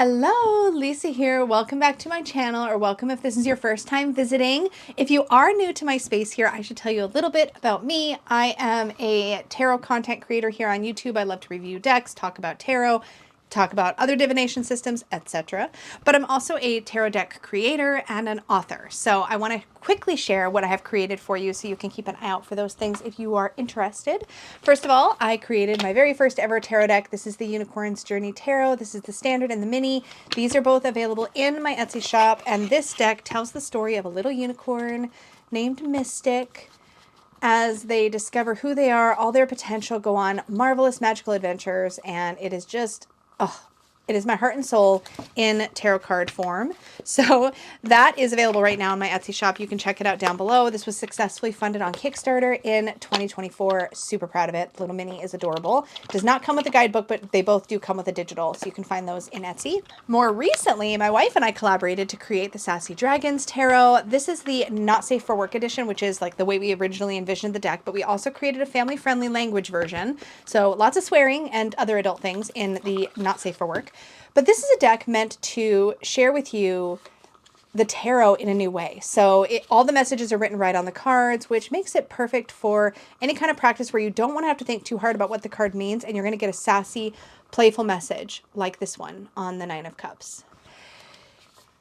Hello, Lisa here. Welcome back to my channel, or welcome if this is your first time visiting. If you are new to my space here, I should tell you a little bit about me. I am a tarot content creator here on YouTube. I love to review decks, talk about tarot, talk about other divination systems, etc. But I'm also a tarot deck creator and an author. So I want to quickly share what I have created for you so you can keep an eye out for those things if you are interested. First of all, I created my very first ever tarot deck. This is the Unicorn's Journey Tarot. This is the standard and the mini. These are both available in my Etsy shop, and this deck tells the story of a little unicorn named Mystic as they discover who they are, all their potential, go on marvelous magical adventures, and it is just, oh, it is my heart and soul in tarot card form. So that is available right now in my Etsy shop. You can check it out down below. This was successfully funded on Kickstarter in 2024. Super proud of it. The little mini is adorable. Does not come with a guidebook, but they both do come with a digital, so you can find those in Etsy. More recently, my wife and I collaborated to create the Sassy Dragons Tarot. This is the Not Safe for Work edition, which is like the way we originally envisioned the deck, but we also created a family-friendly language version. So lots of swearing and other adult things in the Not Safe for Work. But this is a deck meant to share with you the tarot in a new way. So all the messages are written right on the cards, which makes it perfect for any kind of practice where you don't want to have to think too hard about what the card means, and you're going to get a sassy, playful message like this one on the Nine of Cups.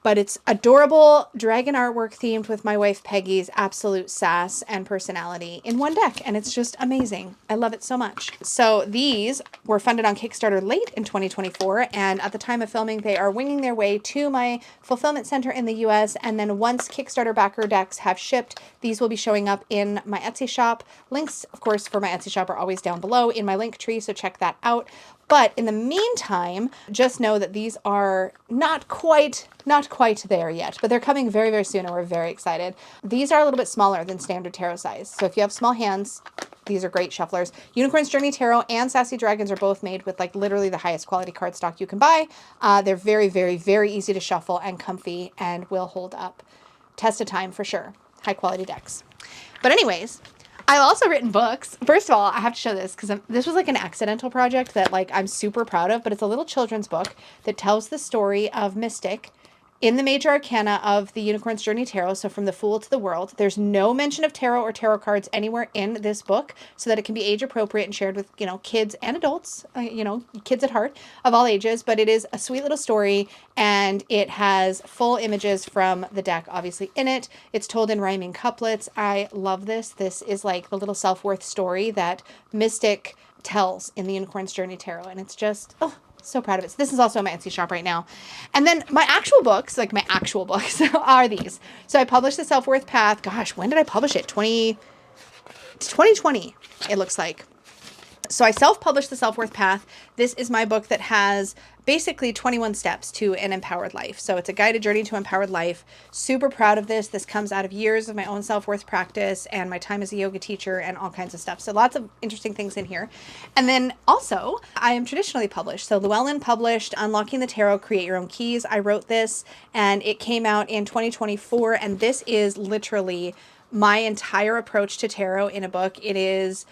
But it's adorable dragon artwork themed with my wife Peggy's absolute sass and personality in one deck, and it's just amazing. I love it so much. So these were funded on Kickstarter late in 2024, and at the time of filming, they are winging their way to my fulfillment center in the US, and then once Kickstarter backer decks have shipped, these will be showing up in my Etsy shop. Links, of course, for my Etsy shop are always down below in my link tree, so check that out. But in the meantime, just know that these are not quite there yet, but they're coming very, very soon, and we're very excited. These are a little bit smaller than standard tarot size. So if you have small hands, these are great shufflers. Unicorn's Journey Tarot and Sassy Dragons are both made with like literally the highest quality cardstock you can buy. They're very, very, very easy to shuffle and comfy and will hold up. Test of time for sure. High quality decks. But anyways, I've also written books. First of all, I have to show this because this was like an accidental project that like I'm super proud of, but it's a little children's book that tells the story of Mystic in the major arcana of the Unicorn's Journey Tarot. So from the Fool to the World, there's no mention of tarot or tarot cards anywhere in this book, so that it can be age appropriate and shared with, kids and adults, kids at heart of all ages. But it is a sweet little story, and it has full images from the deck, obviously, in it. It's told in rhyming couplets. I love this. This is like the little self-worth story that Mystic tells in the Unicorn's Journey Tarot, and it's just, oh, so proud of it. So this is also in my Etsy shop right now. And then my actual books, are these. So I published The Self-Worth Path. Gosh, when did I publish it? 2020, it looks like. So I self-published The Self-Worth Path. This is my book that has basically 21 steps to an empowered life. So it's a guided journey to empowered life. Super proud of this. This comes out of years of my own self-worth practice and my time as a yoga teacher and all kinds of stuff. So lots of interesting things in here. And then also, I am traditionally published. So Llewellyn published Unlocking the Tarot, Create Your Own Keys. I wrote this, and it came out in 2024. And this is literally my entire approach to tarot in a book. It is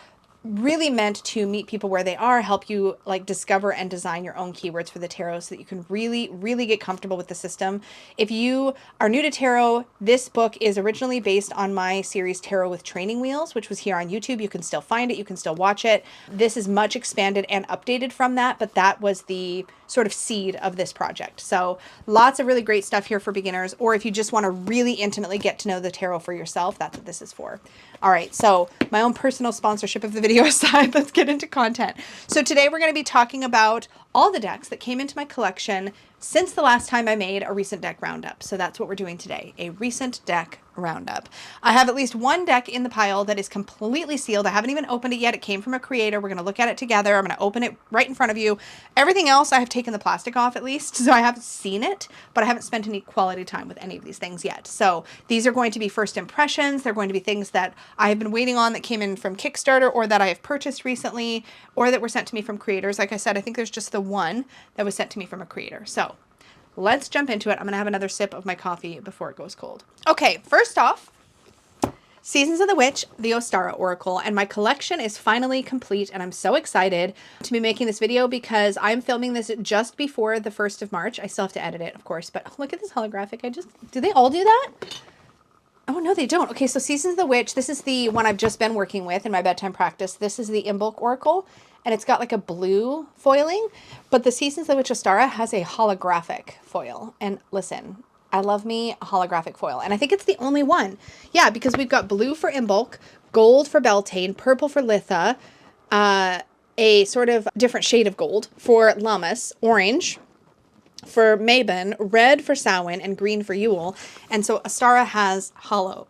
really meant to meet people where they are, help you like discover and design your own keywords for the tarot so that you can really, really get comfortable with the system. If you are new to tarot, this book is originally based on my series Tarot with Training Wheels, which was here on YouTube. You can still find it. You can still watch it. This is much expanded and updated from that, but that was the sort of seed of this project. So lots of really great stuff here for beginners, or if you just want to really intimately get to know the tarot for yourself, that's what this is for. All right, so my own personal sponsorship of the video aside, let's get into content. So today we're going to be talking about all the decks that came into my collection since the last time I made a recent deck roundup. So that's what we're doing today, a recent deck roundup. I have at least one deck in the pile that is completely sealed. I haven't even opened it yet. It came from a creator. We're going to look at it together. I'm going to open it right in front of you. Everything else, I have taken the plastic off at least, so I haven't seen it, but I haven't spent any quality time with any of these things yet. So these are going to be first impressions. They're going to be things that I have been waiting on that came in from Kickstarter, or that I have purchased recently, or that were sent to me from creators. Like I said, I think there's just the one that was sent to me from a creator. So let's jump into it. I'm going to have another sip of my coffee before it goes cold. Okay, first off, Seasons of the Witch, the Ostara Oracle, and my collection is finally complete, and I'm so excited to be making this video because I'm filming this just before the 1st of March. I still have to edit it, of course, but look at this holographic. Do they all do that? Oh, no, they don't. Okay, so Seasons of the Witch, this is the one I've just been working with in my bedtime practice. This is the Imbolc Oracle, and it's got like a blue foiling, but the Seasons of the Witch Ostara has a holographic foil, and listen, I love me a holographic foil, and I think it's the only one. Yeah, because we've got blue for Imbolc, gold for Beltane, purple for Litha, a sort of different shade of gold for Lammas, orange for Mabon, red for Samhain, and green for Yule. And so Ostara has holo.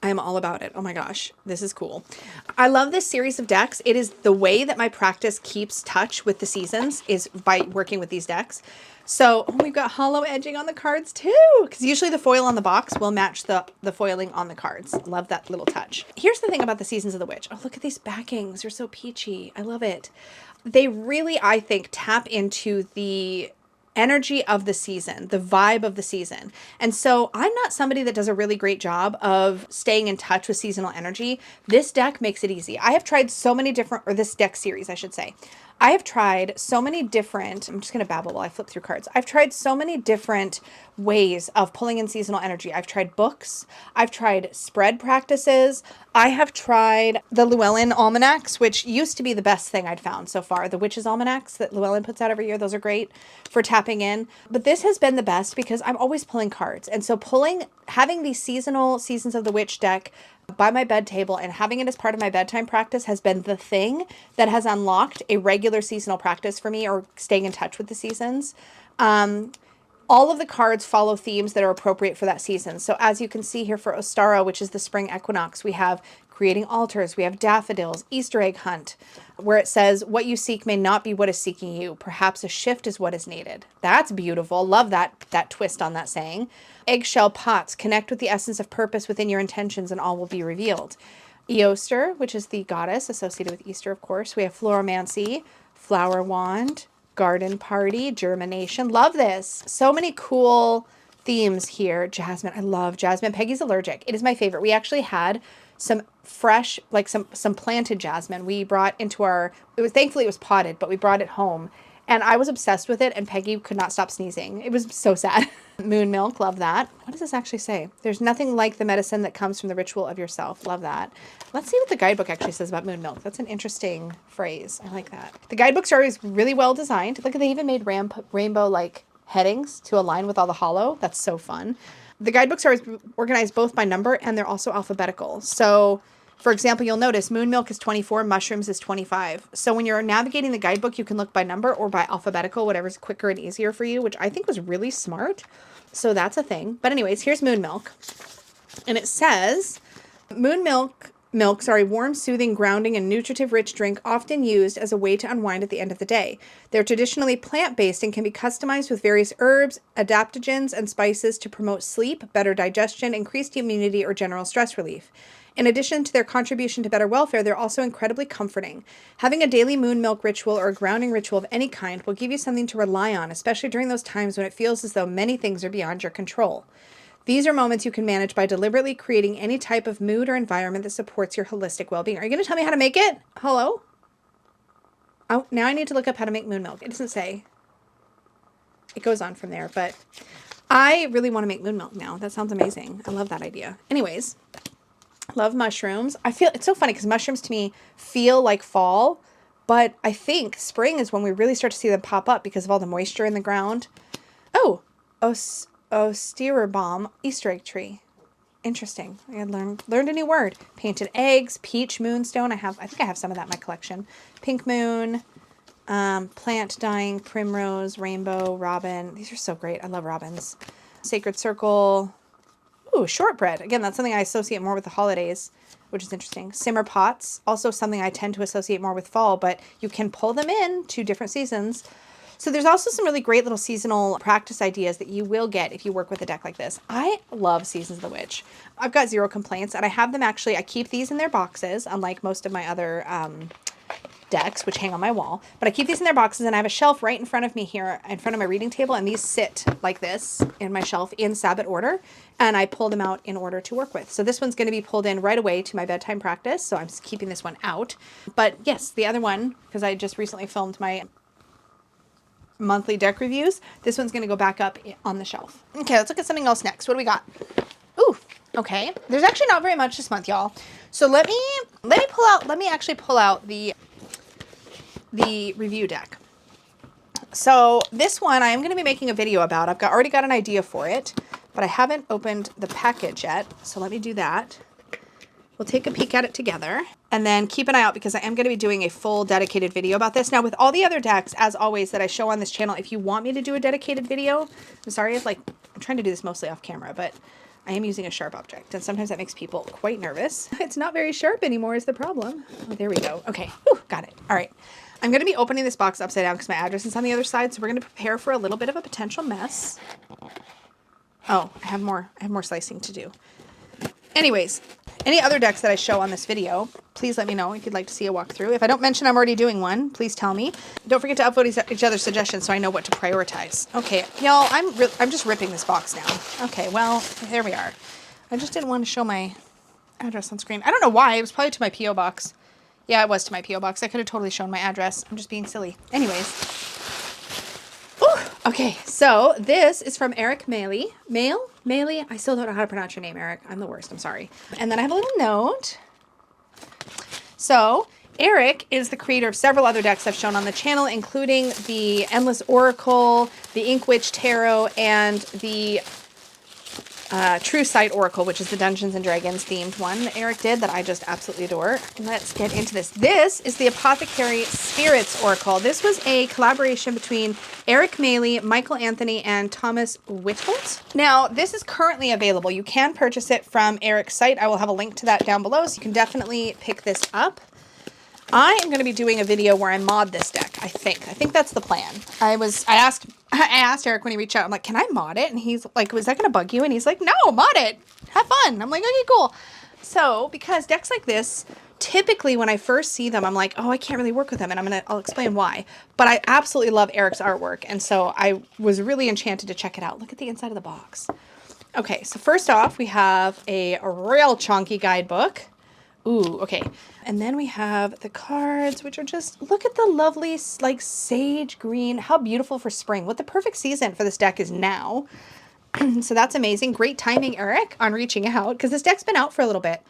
I am all about it. Oh my gosh, this is cool. I love this series of decks. It is the way that my practice keeps touch with the seasons is by working with these decks. So we've got hollow edging on the cards too, because usually the foil on the box will match the foiling on the cards. Love that little touch. Here's the thing about the Seasons of the Witch. Oh, look at these backings. They're so peachy. I love it. They really, I think, tap into the energy of the season, the vibe of the season. And so I'm not somebody that does a really great job of staying in touch with seasonal energy. This deck makes it easy. I have tried so many different, or this deck series, I should say. I have tried so many different, I'm just going to babble while I flip through cards. I've tried so many different ways of pulling in seasonal energy. I've tried books. I've tried spread practices. I have tried the Llewellyn almanacs, which used to be the best thing I'd found so far. The witches almanacs that Llewellyn puts out every year. Those are great for tapping in. But this has been the best because I'm always pulling cards. And so having these seasonal Seasons of the Witch deck by my bed table and having it as part of my bedtime practice has been the thing that has unlocked a regular seasonal practice for me, or staying in touch with the seasons. All of the cards follow themes that are appropriate for that season. So as you can see here for Ostara, which is the spring equinox, we have creating altars, we have daffodils, Easter egg hunt, where it says what you seek may not be what is seeking you. Perhaps a shift is what is needed. That's beautiful. Love that twist on that saying. Eggshell pots, connect with the essence of purpose within your intentions and all will be revealed. Eoster, which is the goddess associated with Easter, of course. We have Floromancy, Flower Wand, Garden Party, Germination. Love this. So many cool themes here. Jasmine. I love jasmine. Peggy's allergic. It is my favorite. We actually had some fresh, like some planted jasmine we brought into thankfully it was potted, but we brought it home. And I was obsessed with it, and Peggy could not stop sneezing. It was so sad. Moon milk, love that. What does this actually say? There's nothing like the medicine that comes from the ritual of yourself. Love that. Let's see what the guidebook actually says about moon milk. That's an interesting phrase. I like that. The guidebooks are always really well designed. Look, they even made rainbow like headings to align with all the hollow. That's so fun. The guidebooks are organized both by number and they're also alphabetical. So for example, you'll notice moon milk is 24, mushrooms is 25. So when you're navigating the guidebook, you can look by number or by alphabetical, whatever's quicker and easier for you, which I think was really smart. So that's a thing. But anyways, here's moon milk. And it says, moon milks are a warm, soothing, grounding, and nutritive-rich drink often used as a way to unwind at the end of the day. They're traditionally plant-based and can be customized with various herbs, adaptogens, and spices to promote sleep, better digestion, increased immunity, or general stress relief. In addition to their contribution to better welfare, they're also incredibly comforting. Having a daily moon milk ritual or a grounding ritual of any kind will give you something to rely on, especially during those times when it feels as though many things are beyond your control. These are moments you can manage by deliberately creating any type of mood or environment that supports your holistic well-being. Are you going to tell me how to make it? Hello? Oh, now I need to look up how to make moon milk. It doesn't say. It goes on from there, but I really want to make moon milk now. That sounds amazing. I love that idea. Anyways, love mushrooms. I feel it's so funny because mushrooms to me feel like fall, but I think spring is when we really start to see them pop up because of all the moisture in the ground. Oh, Osterbaum, Easter egg tree. Interesting. I had learned a new word. Painted eggs, peach moonstone. I think I have some of that in my collection. Pink moon, plant dying, primrose, rainbow, robin. These are so great. I love robins. Sacred circle. Ooh, shortbread. Again, that's something I associate more with the holidays, which is interesting. Simmer pots, also something I tend to associate more with fall, but you can pull them in to different seasons. So there's also some really great little seasonal practice ideas that you will get if you work with a deck like this. I love Seasons of the Witch. I've got zero complaints, and I have them actually, I keep these in their boxes, unlike most of my other decks, which hang on my wall, but I keep these in their boxes, and I have a shelf right in front of me here, in front of my reading table, and these sit like this in my shelf in Sabbath order, and I pull them out in order to work with. So this one's going to be pulled in right away to my bedtime practice, so I'm keeping this one out. But yes, the other one, because I just recently filmed my monthly deck reviews, this one's going to go back up on the shelf. Okay, let's look at something else next. What do we got? Ooh, okay. There's actually not very much this month, y'all. So let me actually pull out the review deck. So this one I am going to be making a video about. I've already got an idea for it, but I haven't opened the package yet. So let me do that. We'll take a peek at it together, and then keep an eye out because I am going to be doing a full dedicated video about this. Now with all the other decks, as always, that I show on this channel, if you want me to do a dedicated video, I'm sorry if I'm trying to do this mostly off camera, but I am using a sharp object, and sometimes that makes people quite nervous. It's not very sharp anymore is the problem. Oh, there we go. Okay, whew, got it. All right. I'm going to be opening this box upside down because my address is on the other side, so we're going to prepare for a little bit of a potential mess. Oh, I have more slicing to do. Anyways, any other decks that I show on this video, please let me know if you'd like to see a walkthrough. If I don't mention I'm already doing one, please tell me. Don't forget to upvote each other's suggestions so I know what to prioritize. Okay, y'all, I'm just ripping this box now. Okay, well, there we are. I just didn't want to show my address on screen. I don't know why. It was probably to my P.O. box. Yeah, it was to my P.O. box. I could have totally shown my address. I'm just being silly. Anyways. Ooh, okay, so this is from Eric Maley. Maley? I still don't know how to pronounce your name, Eric. I'm the worst. I'm sorry. And then I have a little note. So Eric is the creator of several other decks I've shown on the channel, including the Endless Oracle, the Ink Witch Tarot, and the True Sight Oracle, which is the Dungeons and Dragons themed one that Eric did that I just absolutely adore. Let's get into this. This is the Apothecary Spirits Oracle. This was a collaboration between Eric Maley, Michael Anthony, and Thomas Whitholt. Now, this is currently available. You can purchase it from Eric's site. I will have a link to that down below, so you can definitely pick this up. I am going to be doing a video where I mod this deck, I think that's the plan. I asked Eric when he reached out, I'm like, can I mod it? And he's like, was that going to bug you? And he's like, no, mod it. Have fun. I'm like, okay, cool. So, because decks like this, typically when I first see them, I'm like, oh, I can't really work with them. And I'll explain why. But I absolutely love Eric's artwork. And so I was really enchanted to check it out. Look at the inside of the box. Okay, so first off, we have a real chunky guidebook. Ooh, okay. And then we have the cards, which are just, look at the lovely, like, sage green. How beautiful for spring. What the perfect season for this deck is now. So that's amazing. Great timing, Eric, on reaching out, because this deck's been out for a little bit.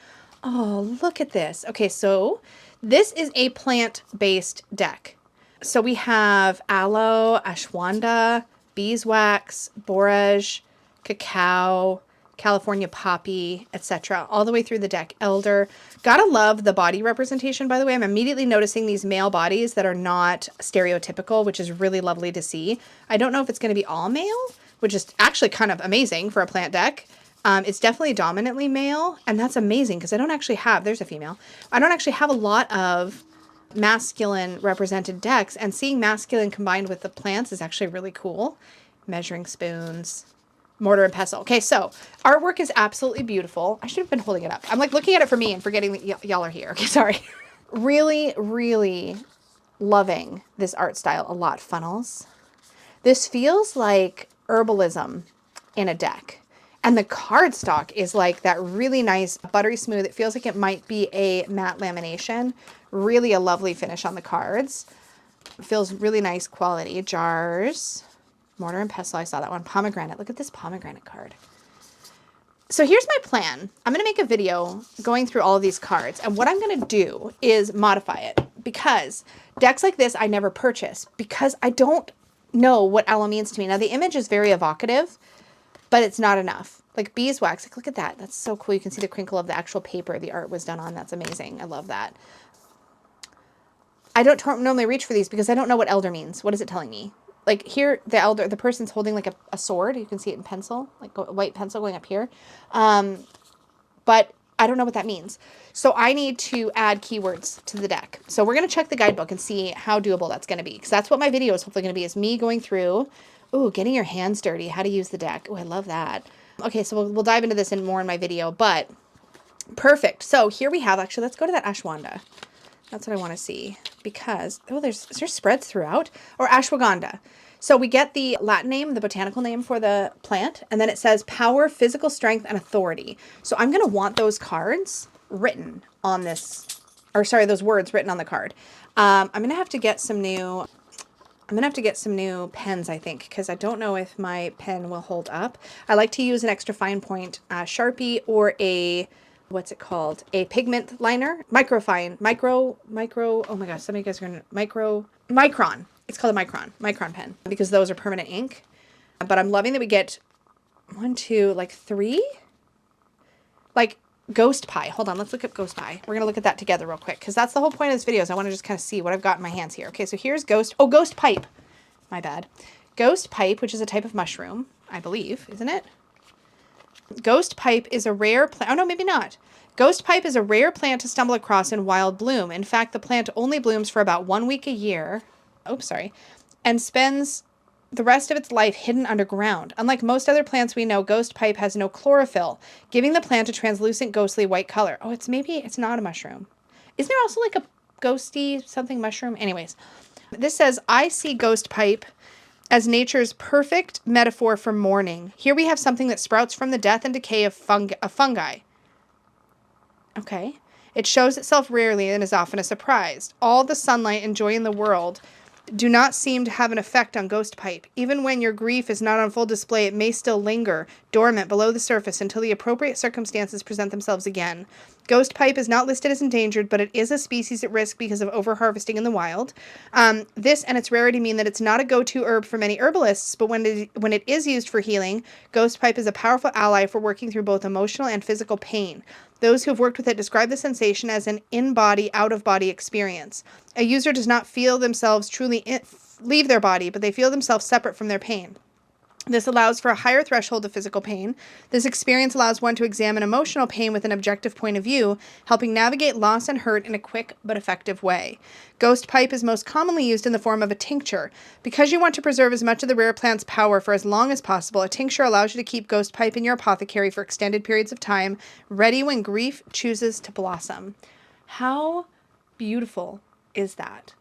Oh, look at this. Okay, so this is a plant-based deck. So we have aloe, ashwagandha, beeswax, borage, cacao, California poppy, etc. all the way through the deck. Elder. Gotta love the body representation, by the way. I'm immediately noticing these male bodies that are not stereotypical, which is really lovely to see. I don't know if it's going to be all male, which is actually kind of amazing for a plant deck. It's definitely dominantly male, and that's amazing because I don't actually have, there's a female, I don't actually have a lot of masculine represented decks, and seeing masculine combined with the plants is actually really cool. Measuring spoons. Mortar and pestle. Okay, so artwork is absolutely beautiful. I should have been holding it up. I'm like looking at it for me and forgetting that y'all are here. Okay, sorry. Really, really loving this art style a lot. Funnels. This feels like herbalism in a deck. And the cardstock is like that really nice, buttery smooth. It feels like it might be a matte lamination. Really a lovely finish on the cards. It feels really nice quality. Jars. Mortar and pestle, I saw that one. Pomegranate. Look at this pomegranate card. So here's my plan. I'm going to make a video going through all of these cards. And what I'm going to do is modify it. Because decks like this I never purchase. Because I don't know what aloe means to me. Now the image is very evocative, but it's not enough. Like beeswax. Like, look at that. That's so cool. You can see the crinkle of the actual paper the art was done on. That's amazing. I love that. I don't normally reach for these because I don't know what elder means. What is it telling me? Like here, the person's holding like a sword. You can see it in pencil, like a white pencil going up here. But I don't know what that means. So I need to add keywords to the deck. So we're going to check the guidebook and see how doable that's going to be. Because that's what my video is hopefully going to be, is me going through, ooh, getting your hands dirty, how to use the deck. Oh, I love that. Okay, so we'll dive into this more in my video, but perfect. So here we have, actually, let's go to that ashwagandha. That's what I want to see, because, oh, is there spreads throughout? Or ashwagandha. So we get the Latin name, the botanical name for the plant, and then it says power, physical strength, and authority. So I'm going to want those cards written on this, or sorry, those words written on the card. I'm going to have to get some new, pens, I think, because I don't know if my pen will hold up. I like to use an extra fine point Sharpie or a, what's it called? A pigment liner, micron. Oh my gosh, some of you guys are going to, micron. It's called a micron pen, because those are permanent ink. But I'm loving that we get 1, 2, like 3, like ghost pie. Hold on, let's look up ghost pie. We're going to look at that together real quick, because that's the whole point of this video, is I want to just kind of see what I've got in my hands here. Okay, so here's ghost pipe. My bad. Ghost pipe, which is a type of mushroom, I believe, isn't it? Ghost pipe is a rare plant. Oh, no, maybe not. Ghost pipe is a rare plant to stumble across in wild bloom. In fact, the plant only blooms for about 1 week a year. Oops, sorry. And spends the rest of its life hidden underground. Unlike most other plants we know, ghost pipe has no chlorophyll, giving the plant a translucent, ghostly white color. Oh, it's not a mushroom. Isn't there also like a ghosty something mushroom? Anyways, this says, I see ghost pipe as nature's perfect metaphor for mourning. Here we have something that sprouts from the death and decay of fungi. Okay. It shows itself rarely and is often a surprise. All the sunlight and joy in the world do not seem to have an effect on ghost pipe. Even when your grief is not on full display, it may still linger, dormant below the surface until the appropriate circumstances present themselves again. Ghost pipe is not listed as endangered, but it is a species at risk because of overharvesting in the wild. This and its rarity mean that it's not a go-to herb for many herbalists, but when it is used for healing, ghost pipe is a powerful ally for working through both emotional and physical pain. Those who have worked with it describe the sensation as an in-body, out-of-body experience. A user does not feel themselves truly leave their body, but they feel themselves separate from their pain. This allows for a higher threshold of physical pain. This experience allows one to examine emotional pain with an objective point of view, helping navigate loss and hurt in a quick but effective way. Ghost pipe is most commonly used in the form of a tincture. Because you want to preserve as much of the rare plant's power for as long as possible, a tincture allows you to keep ghost pipe in your apothecary for extended periods of time, ready when grief chooses to blossom. How beautiful is that?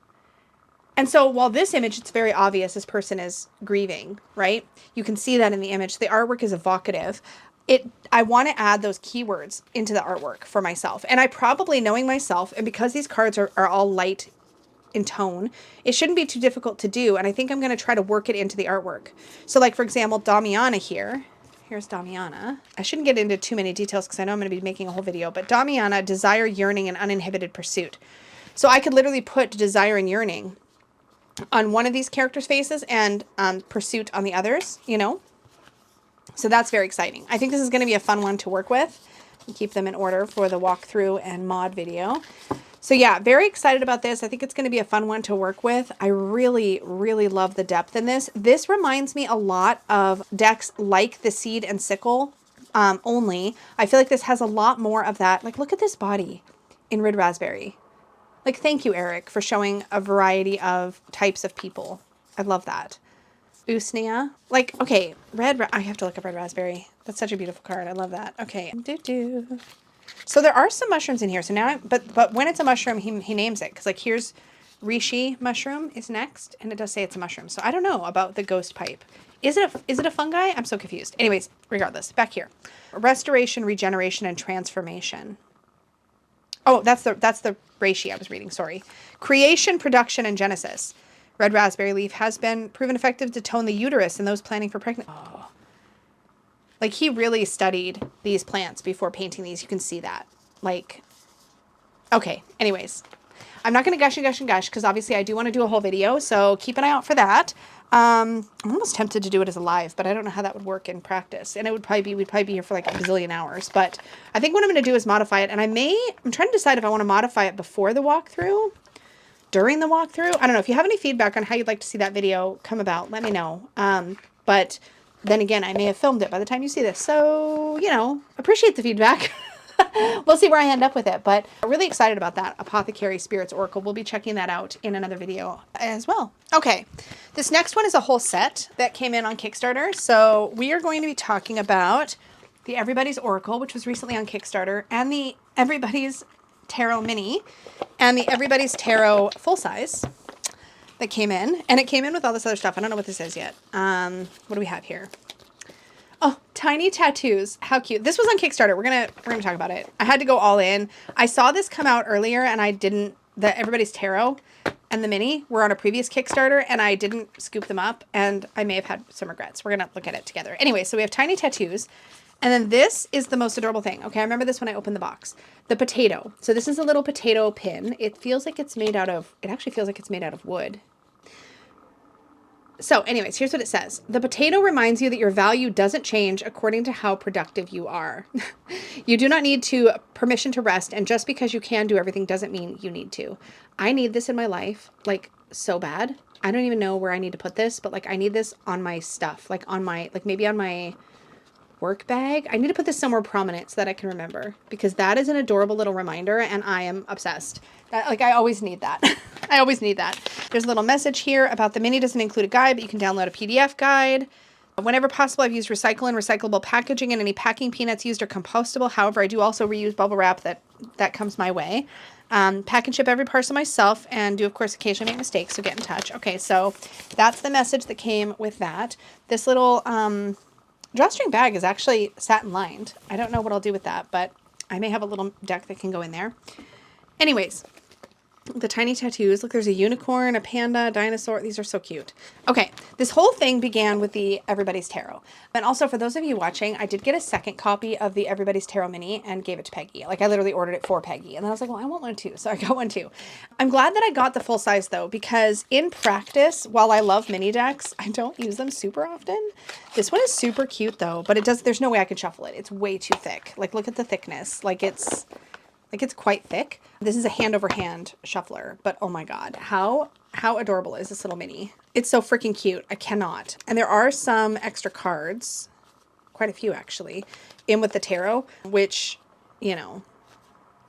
And so while this image, it's very obvious this person is grieving, right? You can see that in the image. The artwork is evocative. I want to add those keywords into the artwork for myself. And I probably, knowing myself, and because these cards are all light in tone, it shouldn't be too difficult to do. And I think I'm going to try to work it into the artwork. So like, for example, Damiana here. Here's Damiana. I shouldn't get into too many details because I know I'm going to be making a whole video. But Damiana, desire, yearning, and uninhibited pursuit. So I could literally put desire and yearning on one of these characters' faces and pursuit on the others, you know? So that's very exciting. I think this is going to be a fun one to work with and keep them in order for the walkthrough and mod video. So yeah, very excited about this. I think it's going to be a fun one to work with. I really, really love the depth in this. This reminds me a lot of decks like the Seed and Sickle only. I feel like this has a lot more of that. Like, look at this body in Red Raspberry. Like, thank you, Eric, for showing a variety of types of people. I love that. Usnea. Like, okay, I have to look up Red Raspberry. That's such a beautiful card. I love that. Okay. So there are some mushrooms in here. So now, but when it's a mushroom, he names it. Because, like, here's Reishi mushroom is next. And it does say it's a mushroom. So I don't know about the ghost pipe. Is it a fungi? I'm so confused. Anyways, regardless, back here. Restoration, regeneration, and transformation. Oh, that's the reishi I was reading, sorry. Creation, production, and genesis. Red raspberry leaf has been proven effective to tone the uterus in those planning for pregnancy. Oh. Like, he really studied these plants before painting these. You can see that. Like, okay, anyways. I'm not going to gush and gush and gush because obviously I do want to do a whole video, so keep an eye out for that. I'm almost tempted to do it as a live, but I don't know how that would work in practice. And we'd probably be here for like a bazillion hours. But I think what I'm going to do is modify it. And I'm trying to decide if I want to modify it before the walkthrough, during the walkthrough. I don't know. If you have any feedback on how you'd like to see that video come about, let me know. But then again, I may have filmed it by the time you see this. So, you know, appreciate the feedback. We'll see where I end up with it, but I'm really excited about that. Apothecary Spirits Oracle. We'll be checking that out in another video as well. Okay, this next one is a whole set that came in on Kickstarter. So we are going to be talking about the Everybody's Oracle, which was recently on Kickstarter, and the Everybody's Tarot mini and the Everybody's Tarot full size that came in. And it came in with all this other stuff. I don't know what this is yet. What do we have here? Oh, tiny tattoos. How cute. This was on Kickstarter. We're gonna talk about it. I had to go all in. I saw this come out earlier and I didn't, the Everybody's Tarot and the mini were on a previous Kickstarter and I didn't scoop them up and I may have had some regrets. We're gonna look at it together. Anyway, so we have tiny tattoos. And then this is the most adorable thing. Okay, I remember this when I opened the box. The potato. So this is a little potato pin. It feels like it's made out of, it actually feels like it's made out of wood. So anyways, here's what it says. The potato reminds you that your value doesn't change according to how productive you are. You do not need permission to rest, and just because you can do everything doesn't mean you need to. I need this in my life, like, so bad. I don't even know where I need to put this, but like I need this on my stuff, like on my, like maybe on my work bag. I need to put this somewhere prominent so that I can remember, because that is an adorable little reminder and I am obsessed. Like I always need that. I always need that. There's a little message here about the mini doesn't include a guide, but you can download a PDF guide. Whenever possible, I've used recycle and recyclable packaging, and any packing peanuts used are compostable. However, I do also reuse bubble wrap that comes my way. Pack and ship every parcel myself, and do, of course, occasionally make mistakes, so get in touch. Okay, so that's the message that came with that. This little drawstring bag is actually satin lined. I don't know what I'll do with that, but I may have a little deck that can go in there. Anyways, the tiny tattoos. Look, there's a unicorn, a panda, a dinosaur. These are so cute. Okay, this whole thing began with the Everybody's Tarot. And also, for those of you watching, I did get a second copy of the Everybody's Tarot mini and gave it to Peggy. Like, I literally ordered it for Peggy. And then I was like, well, I want one too. So I got one too. I'm glad that I got the full size, though, because in practice, while I love mini decks, I don't use them super often. This one is super cute, though, but there's no way I could shuffle it. It's way too thick. Like, look at the thickness. Like, it's quite thick. This is a hand over hand shuffler, but oh my God, how adorable is this little mini? It's so freaking cute. I cannot. And there are some extra cards, quite a few actually, in with the tarot, which, you know,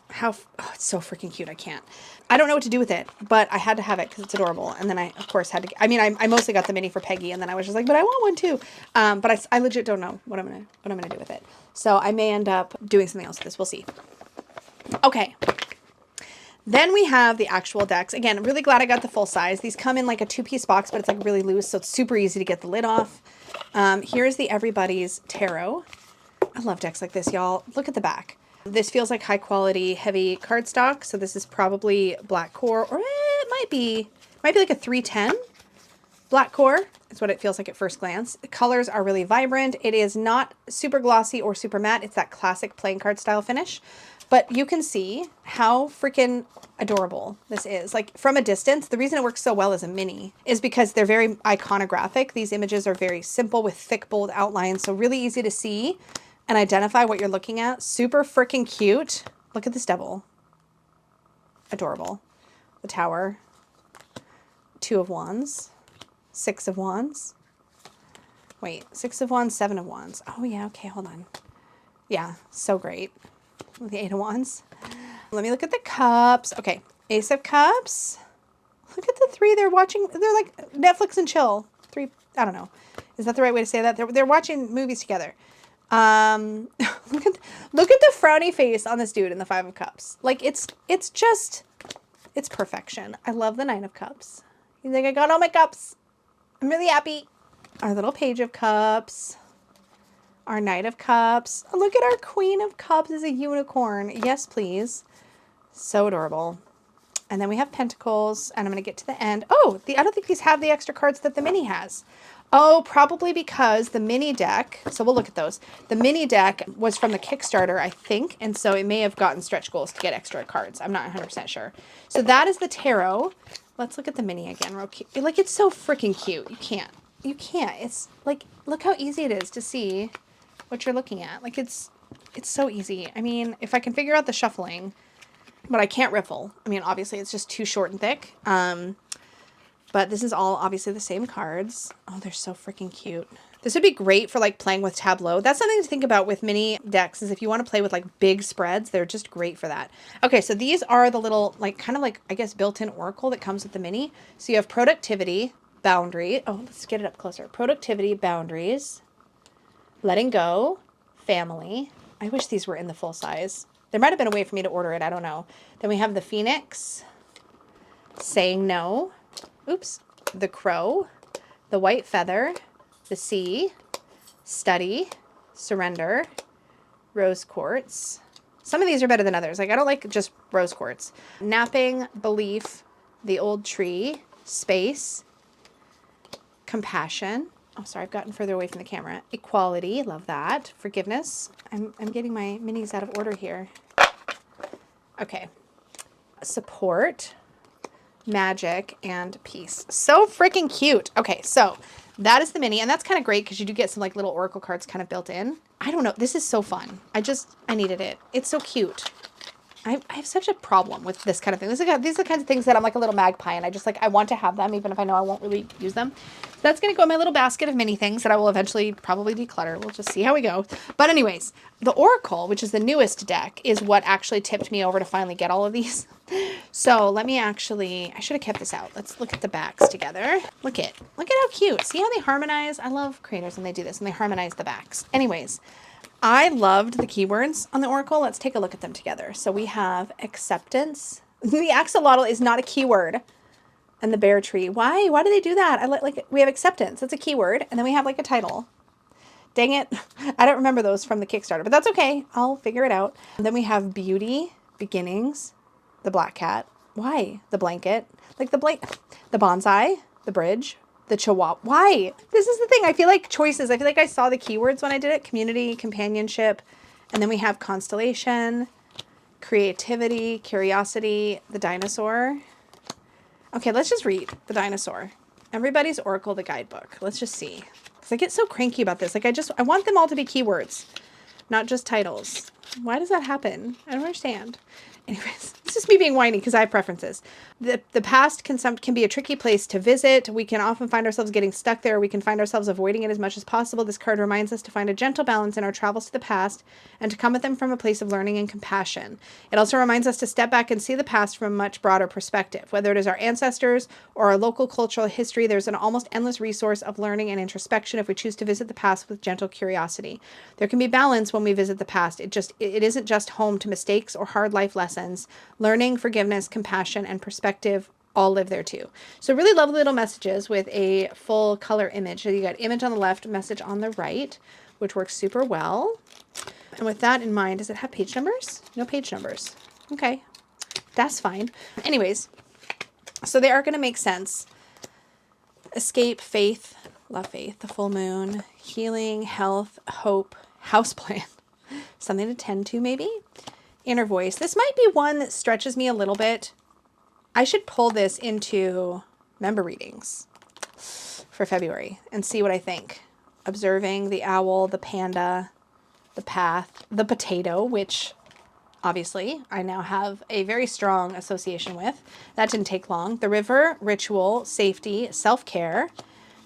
it's so freaking cute. I can't. I don't know what to do with it, but I had to have it because it's adorable. And then I, of course, had to, I mean, I mostly got the mini for Peggy, and then I was just like, but I want one too. But I legit don't know what I'm gonna do with it. So I may end up doing something else with this. We'll see. Okay, then we have the actual decks. Again, I'm really glad I got the full size. These come in like a 2-piece box, but it's like really loose, so it's super easy to get the lid off. Here's the Everybody's Tarot. I love decks like this, y'all. Look at the back. This feels like high quality, heavy cardstock, so this is probably black core, or it might be like a 310 black core. Is what it feels like at first glance. The colors are really vibrant. It is not super glossy or super matte. It's that classic playing card style finish. But you can see how freaking adorable this is. Like, from a distance, the reason it works so well as a mini is because they're very iconographic. These images are very simple with thick, bold outlines, so really easy to see and identify what you're looking at. Super freaking cute. Look at this devil. Adorable. The Tower. 2 of Wands. 6 of Wands. Wait, 6 of Wands, 7 of Wands. Oh, yeah, okay, hold on. Yeah, so great. With the 8 of Wands. Let me look at the cups. Okay, Ace of Cups. Look at the 3. They're watching, they're like Netflix and chill. 3, I don't know. Is that the right way to say that? They're watching movies together. Look at the frowny face on this dude in the 5 of Cups. Like, it's perfection. I love the 9 of Cups. He's like, I got all my cups. I'm really happy. Our little Page of Cups. Our Knight of Cups. Oh, look at our Queen of Cups is a unicorn. Yes, please. So adorable. And then we have Pentacles, and I'm going to get to the end. Oh, I don't think these have the extra cards that the mini has. Oh, probably because the mini deck, so we'll look at those. The mini deck was from the Kickstarter, I think, and so it may have gotten stretch goals to get extra cards. I'm not 100% sure. So that is the tarot. Let's look at the mini again real cute. Like, it's so freaking cute. You can't. It's like, look how easy it is to see what you're looking at. Like, it's so easy. I mean, if I can figure out the shuffling, but I can't riffle. I mean, obviously it's just too short and thick. But this is all obviously the same cards. Oh, they're so freaking cute. This would be great for like playing with tableau. That's something to think about with mini decks, is if you want to play with like big spreads, they're just great for that. Okay, so these are the little, like, kind of like, I guess, built-in oracle that comes with the mini. So you have productivity, boundary. Oh, let's get it up closer. Productivity, boundaries, letting go, family. I wish these were in the full size. There might have been a way for me to order it. I don't know. Then we have the Phoenix, Saying No, oops, the Crow, the White Feather, the Sea, Study, Surrender, Rose Quartz. Some of these are better than others. Like, I don't like just rose quartz. Napping, Belief, the Old Tree, Space, Compassion. Oh, sorry, I've gotten further away from the camera. Equality, love that. Forgiveness. I'm getting my minis out of order here. Okay. Support, Magic, and Peace. So freaking cute. Okay, so that is the mini, and that's kind of great because you do get some like little oracle cards kind of built in. I don't know. This is so fun. I needed it. It's so cute. I have such a problem with this kind of thing. These are the kinds of things that I'm like a little magpie, and I want to have them even if I know I won't really use them. So that's going to go in my little basket of mini things that I will eventually probably declutter. We'll just see how we go. But anyways, the Oracle, which is the newest deck, is what actually tipped me over to finally get all of these. So let me I should have kept this out. Let's look at the backs together. Look at how cute. See how they harmonize? I love creators when they do this and they harmonize the backs. Anyways, I loved the keywords on the Oracle. Let's take a look at them together. So we have acceptance. The axolotl is not a keyword. And the bear tree. Why? Why do they do that? Like we have acceptance. That's a keyword. And then we have like a title. Dang it. I don't remember those from the Kickstarter, but that's okay. I'll figure it out. And then we have beauty, beginnings, the black cat. Why? The blanket. Like the bonsai, the bridge, the chihuahua. Why? This is the thing. I feel like choices. I feel like I saw the keywords when I did it. Community, companionship. And then we have constellation, creativity, curiosity, the dinosaur. Okay, let's just read the dinosaur. Everybody's Oracle, the guidebook. Let's just see. Because I get so cranky about this. Like I want them all to be keywords, not just titles. Why does that happen? I don't understand. Anyways, it's just me being whiny because I have preferences. The past can be a tricky place to visit. We can often find ourselves getting stuck there. We can find ourselves avoiding it as much as possible. This card reminds us to find a gentle balance in our travels to the past and to come at them from a place of learning and compassion. It also reminds us to step back and see the past from a much broader perspective. Whether it is our ancestors or our local cultural history, there's an almost endless resource of learning and introspection if we choose to visit the past with gentle curiosity. There can be balance when we visit the past. It isn't just home to mistakes or hard life lessons. Learning, forgiveness, compassion, and perspective all live there too. So really lovely little messages with a full color image. So you got image on the left, message on the right, which works super well. And with that in mind, does it have page numbers? No page numbers. Okay, that's fine. Anyways, so they are going to make sense. Escape, faith, love faith, the full moon, healing, health, hope, houseplant, something to tend to maybe. Inner voice. This might be one that stretches me a little bit. I should pull this into member readings for February and see what I think. Observing, the owl, the panda, the path, the potato, which obviously I now have a very strong association with. That didn't take long. The river, ritual, safety, self-care,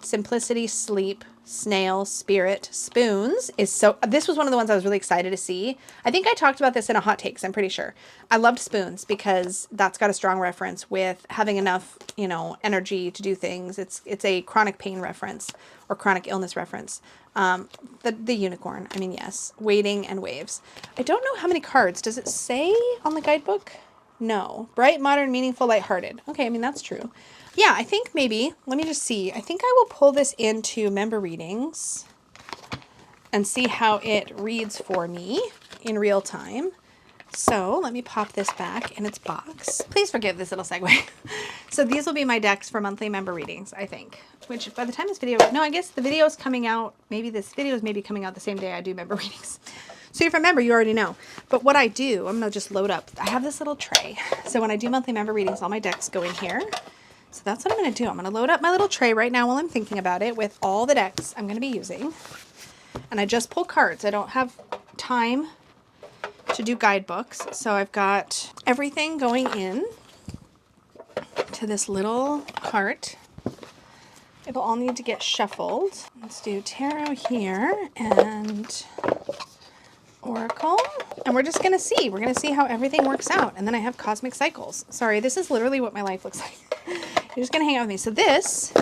simplicity, sleep, snail, spirit, spoons this was one of the ones I was really excited to see. I think I talked about this in a hot takes, I'm pretty sure. I loved spoons because that's got a strong reference with having enough, energy to do things. It's a chronic pain reference or chronic illness reference. The unicorn, I mean, yes. Waiting and waves. I don't know how many cards. Does it say on the guidebook? No. Bright, modern, meaningful, lighthearted. Okay, I mean, that's true. Yeah, I think maybe, let me just see. I think I will pull this into member readings and see how it reads for me in real time. So let me pop this back in its box. Please forgive this little segue. So these will be my decks for monthly member readings, I think. Which by the time this video, no, I guess the video is coming out, maybe this video is maybe coming out the same day I do member readings. So if you're a member, you already know. But what I do, I'm going to just load up. I have this little tray. So when I do monthly member readings, all my decks go in here. So that's what I'm going to do. I'm going to load up my little tray right now while I'm thinking about it with all the decks I'm going to be using. And I just pull cards. I don't have time to do guidebooks. So I've got everything going in to this little cart. It'll all need to get shuffled. Let's do tarot here and Oracle. And we're just going to see. We're going to see how everything works out. And then I have cosmic cycles. Sorry, this is literally what my life looks like. You're just going to hang out with me. So this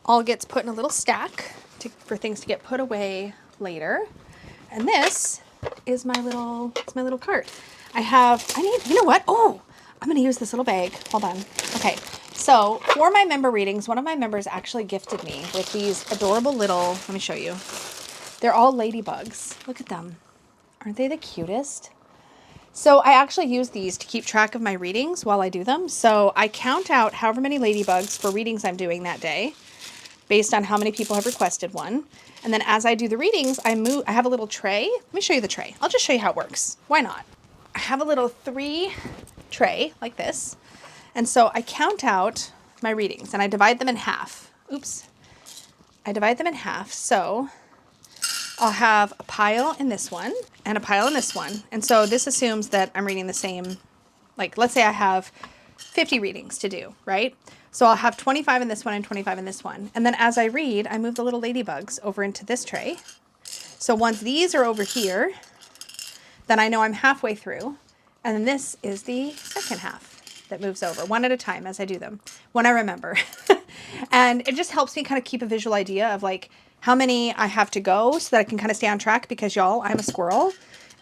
all gets put in a little stack for things to get put away later. And this is my little cart. you know what? Oh, I'm going to use this little bag. Hold on. Okay. So for my member readings, one of my members actually gifted me with these adorable little, let me show you. They're all ladybugs. Look at them. Aren't they the cutest? So I actually use these to keep track of my readings while I do them. So I count out however many ladybugs for readings I'm doing that day based on how many people have requested one. And then as I do the readings, I have a little tray. Let me show you the tray. I'll just show you how it works. Why not? I have a little 3 tray like this. And so I count out my readings and I divide them in half. Oops. I divide them in half. So I'll have a pile in this one and a pile in this one. And so this assumes that I'm reading the same, like let's say I have 50 readings to do, right? So I'll have 25 in this one and 25 in this one. And then as I read, I move the little ladybugs over into this tray. So once these are over here, then I know I'm halfway through. And then this is the second half that moves over one at a time as I do them, when I remember. And it just helps me kind of keep a visual idea of like how many I have to go so that I can kind of stay on track because y'all, I'm a squirrel.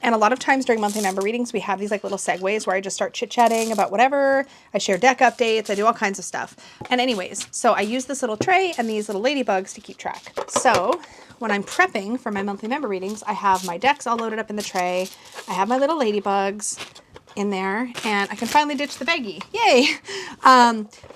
And a lot of times during monthly member readings, we have these like little segues where I just start chit-chatting about whatever. I share deck updates. I do all kinds of stuff. And anyways, so I use this little tray and these little ladybugs to keep track. So when I'm prepping for my monthly member readings, I have my decks all loaded up in the tray. I have my little ladybugs in there and I can finally ditch the baggie. Yay!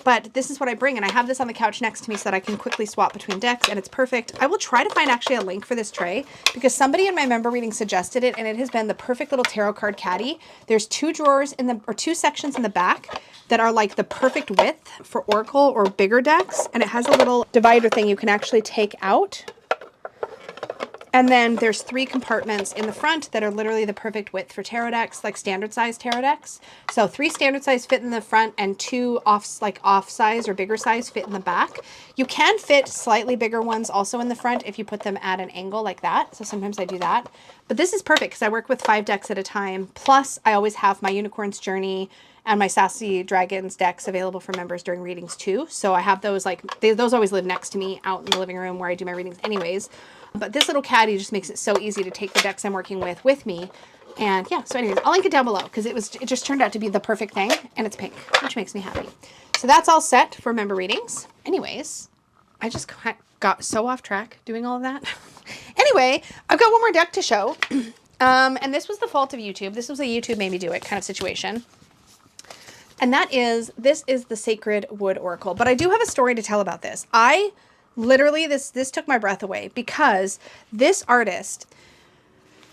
But this is what I bring and I have this on the couch next to me so that I can quickly swap between decks and it's perfect. I will try to find actually a link for this tray because somebody in my member reading suggested it and it has been the perfect little tarot card caddy. There's 2 drawers or 2 sections in the back that are like the perfect width for Oracle or bigger decks and it has a little divider thing you can actually take out. And then there's 3 compartments in the front that are literally the perfect width for tarot decks, like standard size tarot decks. So 3 standard size fit in the front and 2 off size or bigger size fit in the back. You can fit slightly bigger ones also in the front if you put them at an angle like that. So sometimes I do that. But this is perfect because I work with 5 decks at a time. Plus I always have my Unicorn's Journey and my Sassy Dragons decks available for members during readings too. So I have those those always live next to me out in the living room where I do my readings anyways. But this little caddy just makes it so easy to take the decks I'm working with me. And yeah, so anyways, I'll link it down below because it just turned out to be the perfect thing and it's pink, which makes me happy. So that's all set for member readings. Anyways, I just got so off track doing all of that. Anyway, I've got one more deck to show. And this was the fault of YouTube. This was a YouTube made me do it kind of situation. And this is the Sacred Wood Oracle. But I do have a story to tell about this. Literally, this took my breath away because this artist,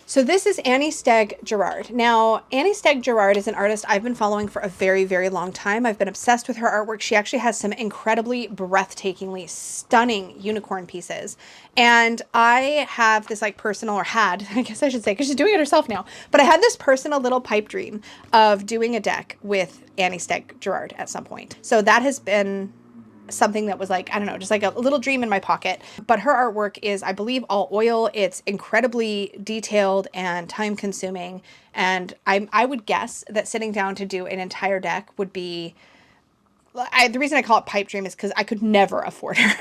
so this is Annie Steg Gerard. Now, Annie Steg Gerard is an artist I've been following for a very, very long time. I've been obsessed with her artwork. She actually has some incredibly breathtakingly stunning unicorn pieces. And I have this like personal, or had, I guess I should say, because she's doing it herself now. But I had this personal little pipe dream of doing a deck with Annie Steg Gerard at some point. So that has been something that was like, I don't know, just like a little dream in my pocket. But her artwork is, I believe, all oil. It's incredibly detailed and time consuming. And I would guess that sitting down to do an entire deck would be, the reason I call it pipe dream is because I could never afford her.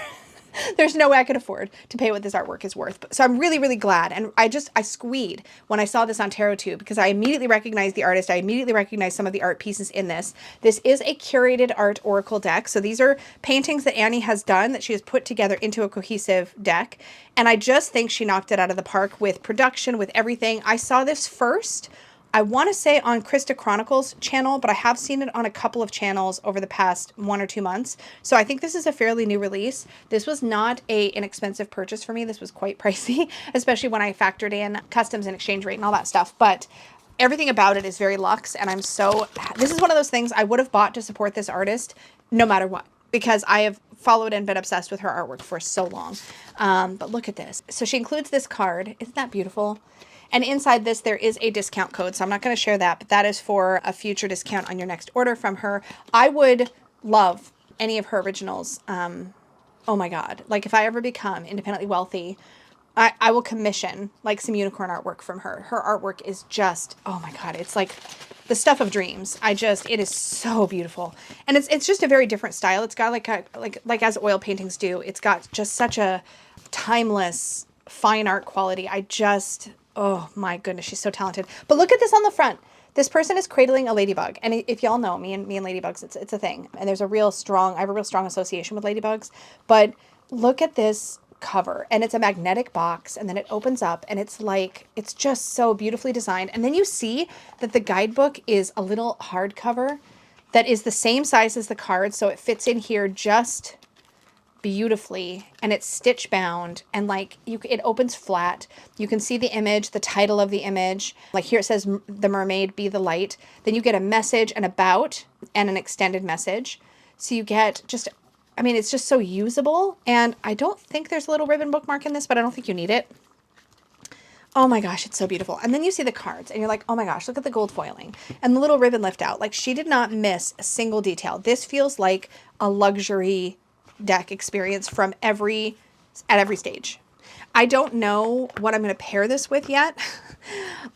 There's no way I could afford to pay what this artwork is worth. So I'm really, really glad. And I squeed when I saw this on TarotTube because I immediately recognized the artist. I immediately recognized some of the art pieces in this. This is a curated art oracle deck. So these are paintings that Annie has done that she has put together into a cohesive deck. And I just think she knocked it out of the park with production, with everything. I saw this first, I want to say on Krista Chronicles channel, but I have seen it on a couple of channels over the past 1 or 2 months. So I think this is a fairly new release. This was not an inexpensive purchase for me. This was quite pricey, especially when I factored in customs and exchange rate and all that stuff. But everything about it is very luxe. And this is one of those things I would have bought to support this artist no matter what, because I have followed and been obsessed with her artwork for so long. But look at this. So she includes this card. Isn't that beautiful? And inside this, there is a discount code. So I'm not going to share that, but that is for a future discount on your next order from her. I would love any of her originals. Oh my God. Like if I ever become independently wealthy, I will commission like some unicorn artwork from her. Her artwork is just, oh my God. It's like the stuff of dreams. It is so beautiful. And it's just a very different style. It's got like as oil paintings do, it's got just such a timeless fine art quality. Oh my goodness, she's so talented. But look at this on the front. This person is cradling a ladybug. And if y'all know me and ladybugs, it's a thing. And there's I have a real strong association with ladybugs. But look at this cover, and it's a magnetic box, and then it opens up, and it's like, it's just so beautifully designed. And then you see that the guidebook is a little hardcover that is the same size as the card, so it fits in here just beautifully, and it's stitch bound, and like it opens flat. You can see the image, the title of the image. Like here it says, "The mermaid be the light." Then you get a message, an about, and an extended message. So you get just, I mean, it's just so usable. And I don't think there's a little ribbon bookmark in this, but I don't think you need it. Oh my gosh, it's so beautiful. And then you see the cards and you're like, oh my gosh, look at the gold foiling and the little ribbon lift out. Like, she did not miss a single detail. This feels like a luxury deck experience from at every stage. I don't know what I'm going to pair this with yet.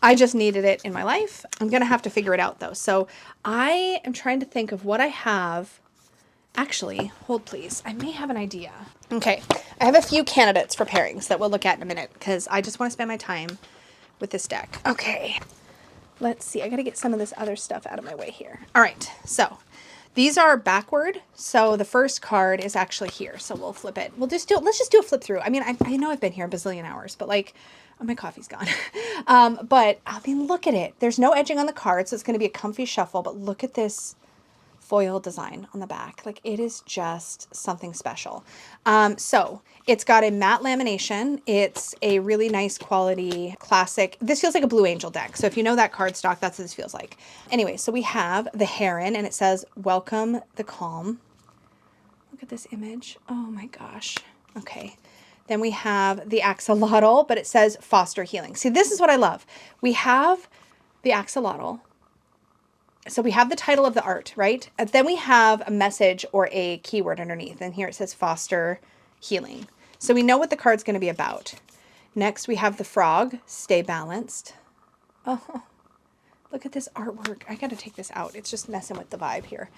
I just needed it in my life. I'm going to have to figure it out though. So I am trying to think of what I have. Actually, hold please. I may have an idea. Okay, I have a few candidates for pairings that we'll look at in a minute because I just want to spend my time with this deck. Okay, let's see. I got to get some of this other stuff out of my way here. All right, so these are backward. So the first card is actually here. So we'll flip it. Let's just do a flip through. I mean, I know I've been here a bazillion hours, but like, oh, my coffee's gone. But I mean, look at it. There's no edging on the card, so it's going to be a comfy shuffle, but look at this foil design on the back. Like, it is just something special. So it's got a matte lamination. It's a really nice quality classic. This feels like a Blue Angel deck. So if you know that cardstock, that's what this feels like. Anyway, so we have the heron, and it says, "Welcome the calm." Look at this image. Oh my gosh. Okay. Then we have the axolotl, but it says "Foster healing." See, this is what I love. We have the axolotl. So we have the title of the art, right? And then we have a message or a keyword underneath. And here it says "Foster healing." So we know what the card's going to be about. Next, we have the frog, "Stay balanced." Oh, look at this artwork. I got to take this out. It's just messing with the vibe here.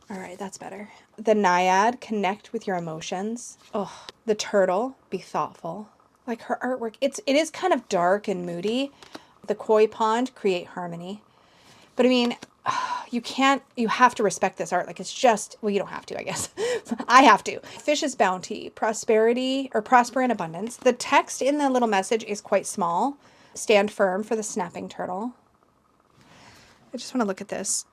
All right, that's better. The naiad, "Connect with your emotions." Oh, the turtle, "Be thoughtful." Like, her artwork, it is kind of dark and moody. The koi pond, "Create harmony." But I mean, you have to respect this art. Like, it's just, well, you don't have to, I guess. I have to. Fish's bounty, prosperity, or prosper in abundance. The text in the little message is quite small. Stand firm for the snapping turtle. I just want to look at this.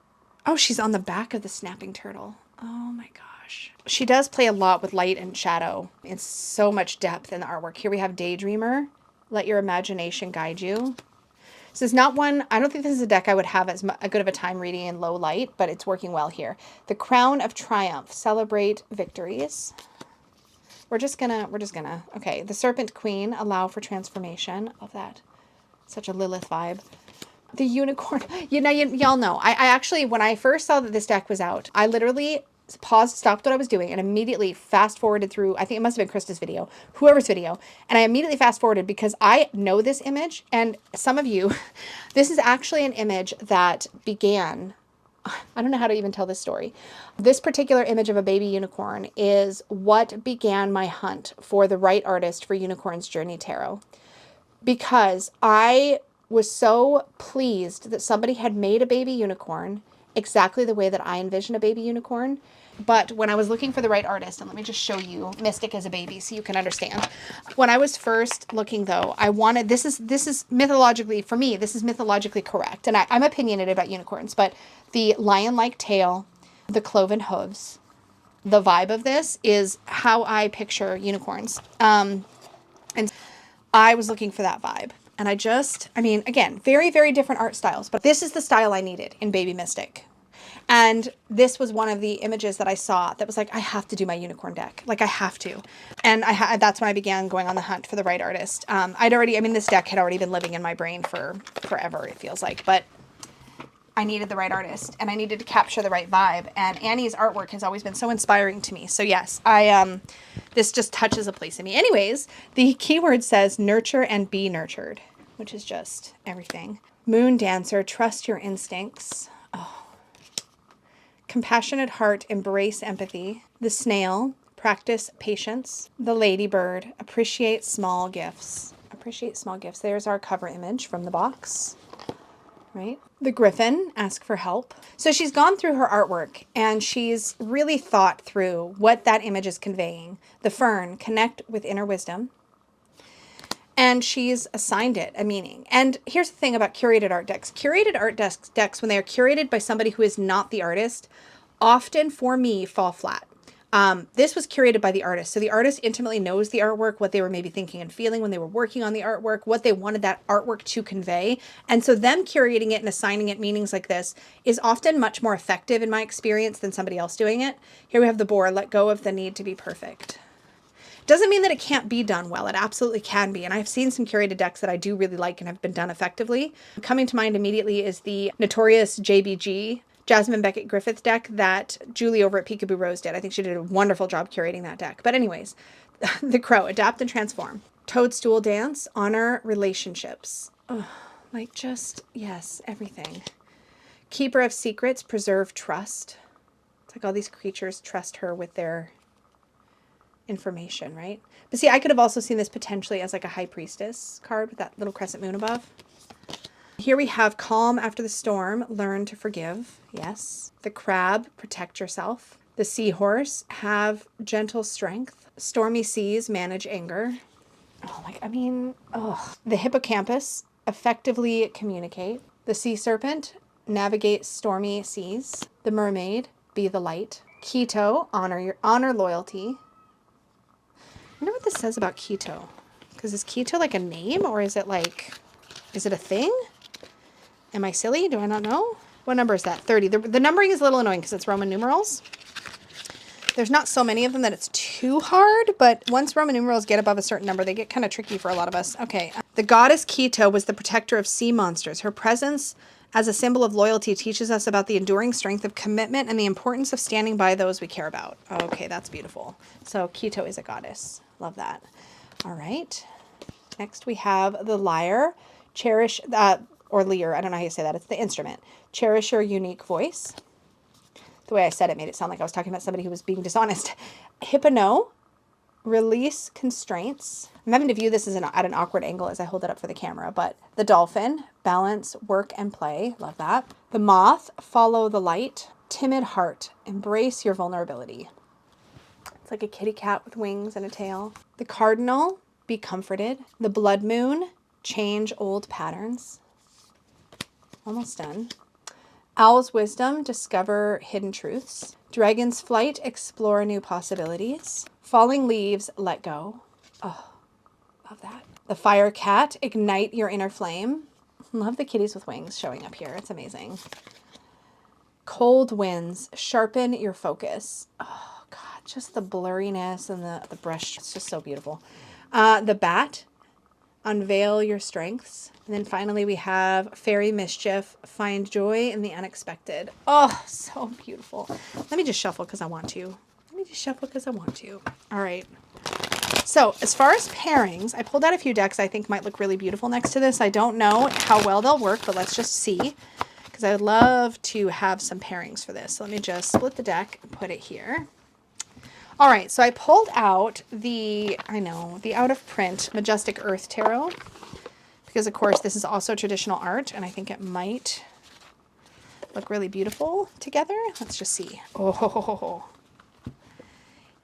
Oh, she's on the back of the snapping turtle. Oh my gosh. She does play a lot with light and shadow. It's so much depth in the artwork. Here we have daydreamer. Let your imagination guide you. This is not one, I don't think this is a deck I would have as good of a time reading in low light, but it's working well here. The crown of triumph, celebrate victories. We're just gonna, okay. The serpent queen, allow for transformation. Of that. Such a Lilith vibe. The unicorn, y'all know, I actually, when I first saw that this deck was out, I literally paused, stopped what I was doing, and immediately fast forwarded through, I think it must have been Krista's video, whoever's video, and I immediately fast forwarded because I know this image, and some of you, this is actually an image that began, I don't know how to even tell this story. This particular image of a baby unicorn is what began my hunt for the right artist for Unicorn's Journey Tarot, because I was so pleased that somebody had made a baby unicorn exactly the way that I envision a baby unicorn. But when I was looking for the right artist, and let me just show you Mystic as a baby so you can understand. When I was first looking though, I wanted, this is mythologically, for me, this is mythologically correct. And I'm opinionated about unicorns, but the lion-like tail, the cloven hooves, the vibe of this is how I picture unicorns. And I was looking for that vibe. And I mean, again, very, very different art styles, but this is the style I needed in Baby Mystic. And this was one of the images that I saw that was like, I have to do my unicorn deck. Like, I have to. And that's when I began going on the hunt for the right artist. This deck had already been living in my brain for forever, it feels like, but I needed the right artist and I needed to capture the right vibe. And Annie's artwork has always been so inspiring to me. So yes, this just touches a place in me. Anyways, the keyword says nurture and be nurtured, which is just everything. Moon dancer, trust your instincts. Oh. Compassionate heart, embrace empathy. The snail, practice patience. The ladybird, appreciate small gifts. Appreciate small gifts. There's our cover image from the box. right? The Griffin, ask for help. So she's gone through her artwork and she's really thought through what that image is conveying. The Fern, connect with inner wisdom. And she's assigned it a meaning. And here's the thing about curated art decks. Curated art decks, when they are curated by somebody who is not the artist, often, for me, fall flat. This was curated by the artist. So the artist intimately knows the artwork, what they were maybe thinking and feeling when they were working on the artwork, what they wanted that artwork to convey. And so them curating it and assigning it meanings like this is often much more effective in my experience than somebody else doing it. Here we have the Boar, let go of the need to be perfect. Doesn't mean that it can't be done well. It absolutely can be. And I've seen some curated decks that I do really like and have been done effectively. Coming to mind immediately is the notorious JBG, Jasmine Beckett Griffith deck that Julie over at Peekaboo Rose did. I think she did a wonderful job curating that deck. But anyways, the Crow, adapt and transform. Toadstool dance, honor relationships. Oh, like just, yes, everything. Keeper of secrets, preserve trust. It's like all these creatures trust her with their information, right? But see, I could have also seen this potentially as like a High Priestess card with that little crescent moon above. Here we have calm after the storm, learn to forgive. Yes. The Crab, protect yourself. The Seahorse, have gentle strength. Stormy seas, manage anger. Oh, like, I mean, oh. The Hippocampus, effectively communicate. The Sea Serpent, navigate stormy seas. The Mermaid, be the light. Keto, honor loyalty. I wonder what this says about keto. Because is keto like a name or is it a thing? Am I silly? Do I not know? What number is that? 30. The numbering is a little annoying because it's Roman numerals. There's not so many of them that it's too hard, but once Roman numerals get above a certain number, they get kind of tricky for a lot of us. Okay. The goddess Keto was the protector of sea monsters. Her presence as a symbol of loyalty teaches us about the enduring strength of commitment and the importance of standing by those we care about. Okay, that's beautiful. So Keto is a goddess. Love that. All right. Next we have the Lyre. Cherish, or lyre, I don't know how you say that. It's the instrument. Cherish your unique voice. The way I said it made it sound like I was talking about somebody who was being dishonest. Hypno, release constraints. I'm having to view this at an awkward angle as I hold it up for the camera, but the Dolphin, balance work and play. Love that. The Moth, follow the light. Timid heart, embrace your vulnerability. It's like a kitty cat with wings and a tail. The Cardinal, be comforted. The Blood Moon, change old patterns. Almost done. Owl's wisdom, discover hidden truths. Dragon's flight, explore new possibilities. Falling leaves, let go. Oh, love that. The Fire Cat, ignite your inner flame. Love the kitties with wings showing up here. It's amazing. Cold winds, sharpen your focus. Oh God, just the blurriness and the brush. It's just so beautiful. The Bat, unveil your strengths. And then finally we have Fairy Mischief, find joy in the unexpected. Oh, so beautiful. Let me just shuffle because I want to. All right. So as far as pairings, I pulled out a few decks I think might look really beautiful next to this. I don't know how well they'll work, but let's just see. Because I would love to have some pairings for this. So let me just split the deck and put it here. All right, so I pulled out the out of print Majestic Earth Tarot. Because, of course, this is also traditional art, and I think it might look really beautiful together. Let's just see. Oh,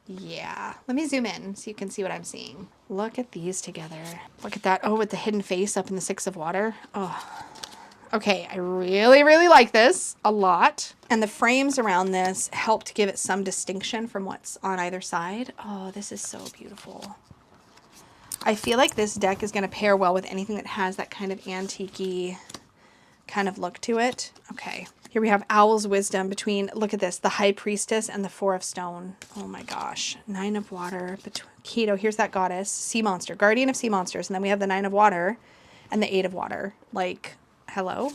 yeah. Let me zoom in so you can see what I'm seeing. Look at these together. Look at that. Oh, with the hidden face up in the Six of Water. Oh, okay. I really, really like this a lot. And the frames around this help to give it some distinction from what's on either side. Oh, this is so beautiful. I feel like this deck is going to pair well with anything that has that kind of antique-y kind of look to it. Okay, here we have Owl's Wisdom between, look at this, the High Priestess and the Four of Stone. Oh my gosh. Nine of Water, Keto, here's that goddess, Sea Monster, Guardian of Sea Monsters, and then we have the Nine of Water and the Eight of Water. Like, hello?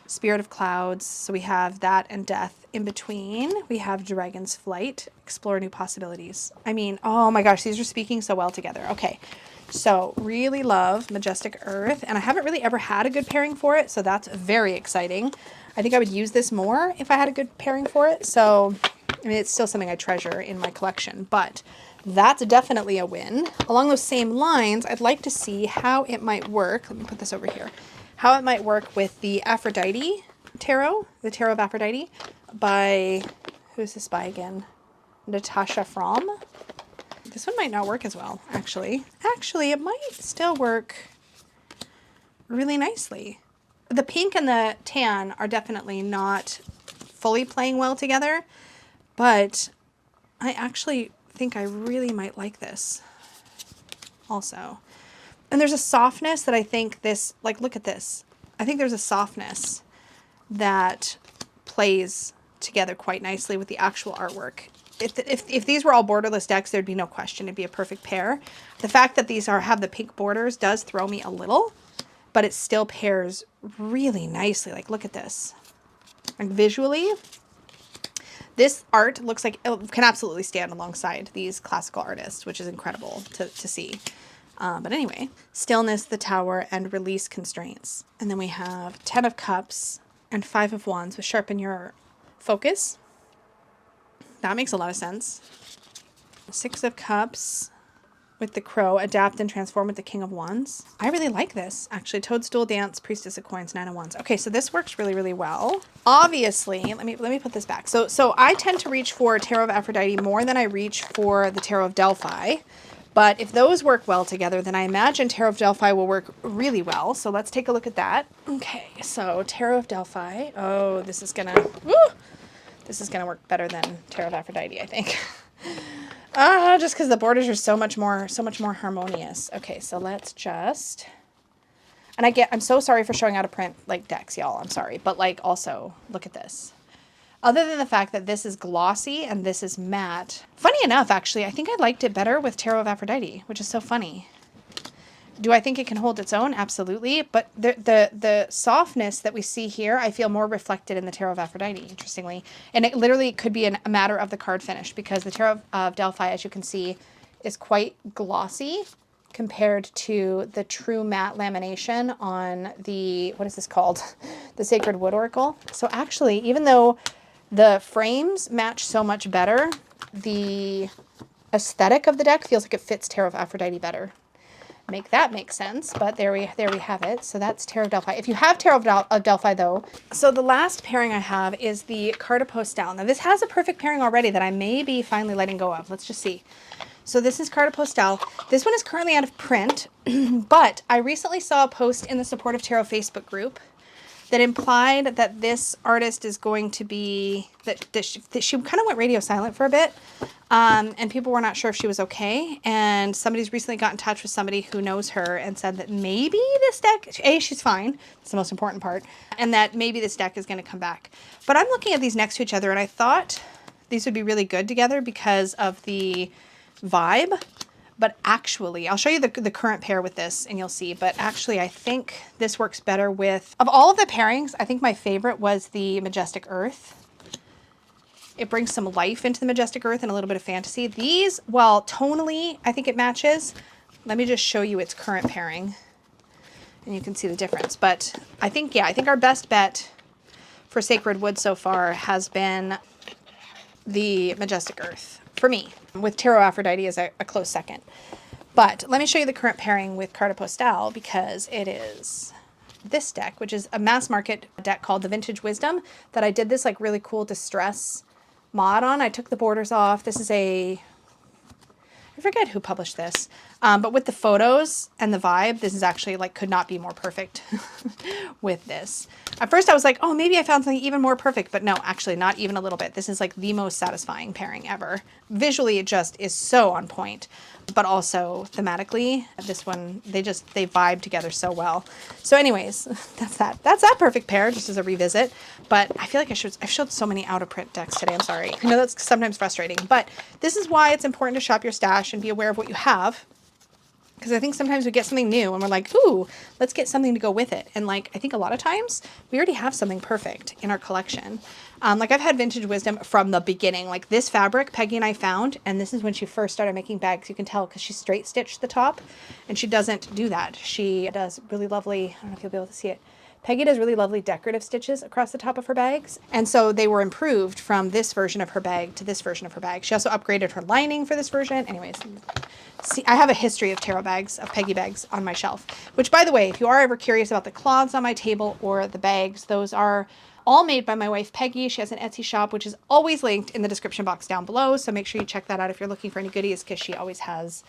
Spirit of Clouds, so we have that and Death. In between, we have Dragon's Flight, explore new possibilities. I mean, oh my gosh, these are speaking so well together. Okay, so really love Majestic Earth, and I haven't really ever had a good pairing for it, so that's very exciting. I think I would use this more if I had a good pairing for it, so I mean, it's still something I treasure in my collection, but that's definitely a win. Along those same lines, I'd like to see how it might work. Let me put this over here. how it might work with the Aphrodite tarot, the Tarot of Aphrodite by, who's this by again? Natasha Fromm. This one might not work as well, actually. Actually, it might still work really nicely. The pink and the tan are definitely not fully playing well together, but I actually think I really might like this also. And there's a softness that I think this, like, look at this. I think there's a softness that plays together quite nicely with the actual artwork. If these were all borderless decks, there'd be no question. It'd be a perfect pair. The fact that these have the pink borders does throw me a little, but it still pairs really nicely. Like, look at this. Like, visually, this art looks like it can absolutely stand alongside these classical artists, which is incredible to see. But anyway, stillness, the tower, and release constraints. And then we have 10 of cups and 5 of wands with sharpen your focus. That makes a lot of sense. 6 of cups with the crow, adapt and transform with the king of wands. I really like this, actually. Toadstool dance, priestess of coins, 9 of wands. Okay, so this works really, really well. Obviously, let me put this back. So I tend to reach for Tarot of Aphrodite more than I reach for the Tarot of Delphi. But if those work well together, then I imagine Tarot of Delphi will work really well. So let's take a look at that. Okay, so Tarot of Delphi. Oh, this is gonna work better than Tarot of Aphrodite, I think. Just because the borders are so much more harmonious. Okay, so let's just, and I'm so sorry for showing out of print like decks, y'all. I'm sorry, but like also look at this. Other than the fact that this is glossy and this is matte. Funny enough, actually, I think I liked it better with Tarot of Aphrodite, which is so funny. Do I think it can hold its own? Absolutely. But the softness that we see here, I feel more reflected in the Tarot of Aphrodite, interestingly. And it literally could be a matter of the card finish, because the Tarot of Delphi, as you can see, is quite glossy compared to the true matte lamination on the, what is this called? The Sacred Wood Oracle. So actually, even though the frames match so much better, the aesthetic of the deck feels like it fits Tarot of Aphrodite better. Make that make sense, but there we have it. So that's Tarot of Delphi. If you have Tarot of Delphi though, so the last pairing I have is the Carte Postale. Now this has a perfect pairing already that I may be finally letting go of. Let's just see. So this is Carte Postale. This one is currently out of print, but I recently saw a post in the Supportive Tarot Facebook group that implied that this artist is going to be, that she kind of went radio silent for a bit. And people were not sure if she was okay. And somebody's recently got in touch with somebody who knows her and said that maybe this deck, she's fine. That's the most important part. And that maybe this deck is going to come back. But I'm looking at these next to each other and I thought these would be really good together because of the vibe. But actually, I'll show you the current pair with this and you'll see. But actually, I think this works better with, of all of the pairings, I think my favorite was the Majestic Earth. It brings some life into the Majestic Earth and a little bit of fantasy. These, while tonally, I think it matches. Let me just show you its current pairing. And you can see the difference. But I think, yeah, I think our best bet for Sacred Wood so far has been the Majestic Earth, for me. With Tarot Aphrodite as a close second. But let me show you the current pairing with Carte Postale, because it is this deck, which is a mass market deck called the Vintage Wisdom, that I did this like really cool distress mod on. I took the borders off. This is I forget who published this, but with the photos and the vibe, this is actually like could not be more perfect with this. At first I was like, oh, maybe I found something even more perfect, but no, actually not even a little bit. This is like the most satisfying pairing ever. Visually, it just is so on point, but also thematically, this one, they vibe together so well. So anyways, that's that perfect pair, just as a revisit. But I feel like I've showed so many out of print decks today. I'm sorry. I know that's sometimes frustrating, but this is why it's important to shop your stash and be aware of what you have. Because I think sometimes we get something new and we're like, ooh, let's get something to go with it. And like, I think a lot of times we already have something perfect in our collection. Like I've had Vintage Wisdom from the beginning. Like this fabric Peggy and I found, and this is when she first started making bags. You can tell because she straight stitched the top and she doesn't do that. She does really lovely, I don't know if you'll be able to see it, Peggy does really lovely decorative stitches across the top of her bags. And so they were improved from this version of her bag to this version of her bag. She also upgraded her lining for this version. Anyways, see, I have a history of tarot bags, of Peggy bags on my shelf, which, by the way, if you are ever curious about the cloths on my table or the bags, those are all made by my wife, Peggy. She has an Etsy shop, which is always linked in the description box down below. So make sure you check that out if you're looking for any goodies, because she always has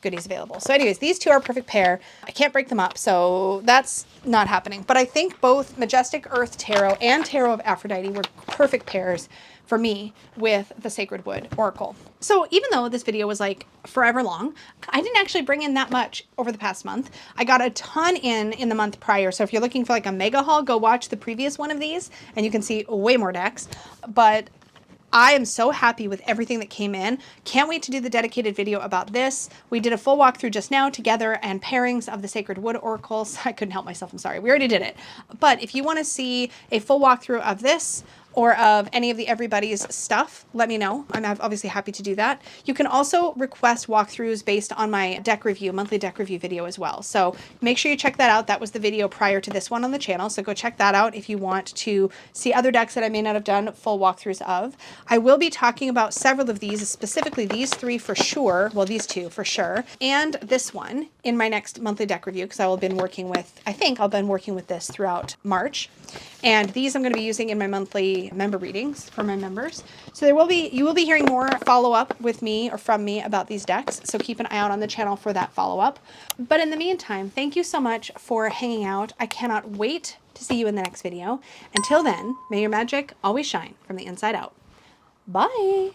goodies available. So anyways, these two are a perfect pair. I can't break them up, so that's not happening. But I think both Majestic Earth Tarot and Tarot of Aphrodite were perfect pairs for me with the Sacred Wood Oracle. So even though this video was like forever long, I didn't actually bring in that much over the past month. I got a ton in the month prior. So if you're looking for like a mega haul, go watch the previous one of these and you can see way more decks. But I am so happy with everything that came in. Can't wait to do the dedicated video about this. We did a full walkthrough just now together and pairings of the Sacred Wood Oracles. I couldn't help myself, I'm sorry. We already did it. But if you want to see a full walkthrough of this or of any of the Everybody's stuff, let me know. I'm obviously happy to do that. You can also request walkthroughs based on my deck review, monthly deck review video as well. So make sure you check that out. That was the video prior to this one on the channel. So go check that out if you want to see other decks that I may not have done full walkthroughs of. I will be talking about several of these, specifically these three for sure. Well, these two for sure. And this one in my next monthly deck review, because I will have been working with, I think I'll been working with this throughout March. And these I'm going to be using in my monthly member readings for my members. So you will be hearing more follow-up with me or from me about these decks. So keep an eye out on the channel for that follow-up. But in the meantime, thank you so much for hanging out. I cannot wait to see you in the next video. Until then, may your magic always shine from the inside out. Bye.